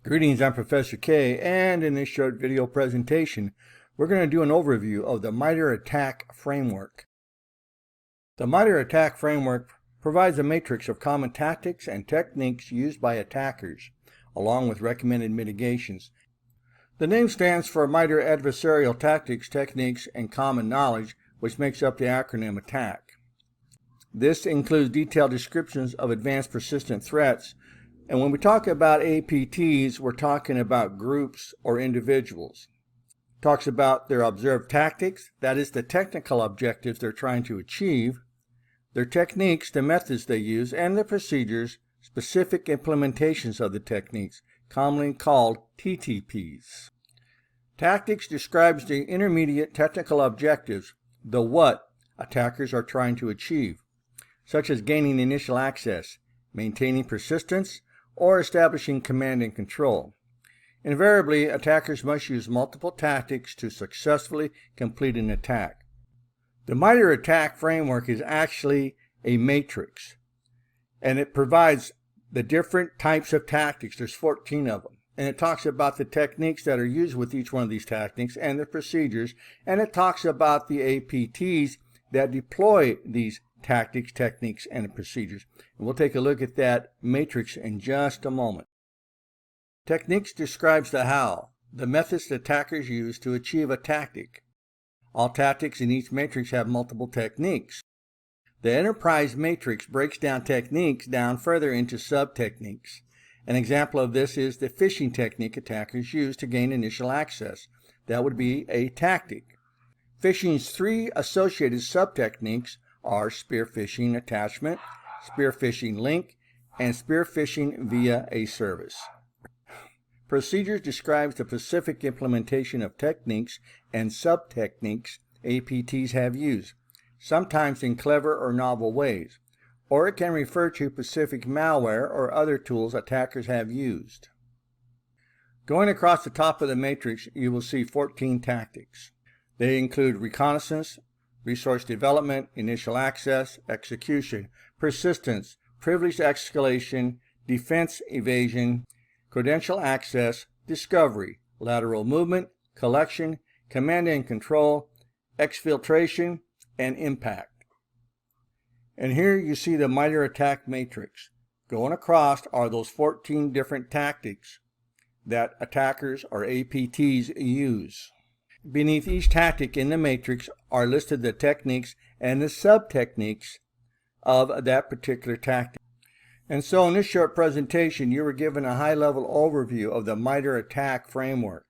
Greetings, I'm Professor K, and in this short video presentation, we're going to do an overview of the MITRE ATT&CK framework. The MITRE ATT&CK framework provides a matrix of common tactics and techniques used by attackers, along with recommended mitigations. The name stands for MITRE Adversarial Tactics, Techniques, and Common Knowledge, which makes up the acronym ATT&CK. This includes detailed descriptions of advanced persistent threats. And when we talk about APTs, we're talking about groups or individuals. It talks about their observed tactics, that is the technical objectives they're trying to achieve, their techniques, the methods they use, and the procedures, specific implementations of the techniques, commonly called TTPs. Tactics describes the intermediate technical objectives, the what attackers are trying to achieve, such as gaining initial access, maintaining persistence, or establishing command and control. Invariably, attackers must use multiple tactics to successfully complete an attack. The MITRE ATT&CK framework is actually a matrix, and it provides the different types of tactics. There's 14 of them, and it talks about the techniques that are used with each one of these tactics and the procedures, and it talks about the APTs that deploy these tactics, techniques, and procedures. And we'll take a look at that matrix in just a moment. Techniques describes the how, the methods the attackers use to achieve a tactic. All tactics in each matrix have multiple techniques. The enterprise matrix breaks down techniques down further into sub-techniques. An example of this is the phishing technique attackers use to gain initial access. That would be a tactic. Phishing's three associated sub-techniques are spear phishing attachment, spear phishing link, and spear phishing via a service. Procedures describes the specific implementation of techniques and sub-techniques APTs have used, sometimes in clever or novel ways, or it can refer to specific malware or other tools attackers have used. Going across the top of the matrix, you will see 14 tactics. They include reconnaissance, resource development, initial access, execution, persistence, privilege escalation, defense evasion, credential access, discovery, lateral movement, collection, command and control, exfiltration, and impact. And here you see the MITRE ATT&CK matrix. Going across are those 14 different tactics that attackers or APTs use. Beneath each tactic in the matrix are listed the techniques and the sub-techniques of that particular tactic. And so in this short presentation, you were given a high-level overview of the MITRE ATT&CK framework.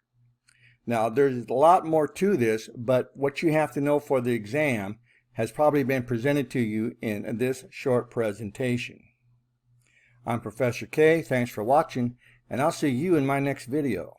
Now, there's a lot more to this, but what you have to know for the exam has probably been presented to you in this short presentation. I'm Professor K. Thanks for watching, and I'll see you in my next video.